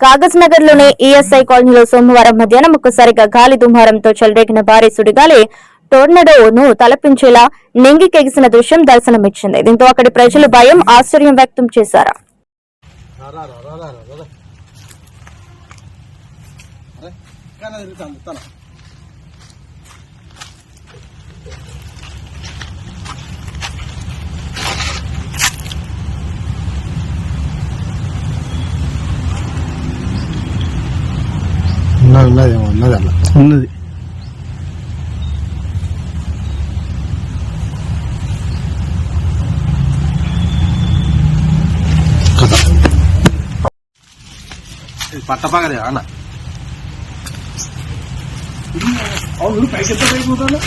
కాగజ్ నగర్ లోని ఈఎస్ఐ కాలనీలో సోమవారం మధ్యాహ్నం ఒక్కసారిగా గాలి దుమారంతో చెలరేగిన భారీ సుడిగాలి టోర్నడోను తలపించేలా నింగికెగిసిన దృశ్యం దర్శనమిచ్చింది. దీంతో అక్కడి ప్రజలు భయం, ఆశ్చర్యం వ్యక్తం చేశారు. ఉన్నది అలా ఉన్నది. పట్టపాగదే అన్న అవును పైకి ఎంత పైకి పోతాను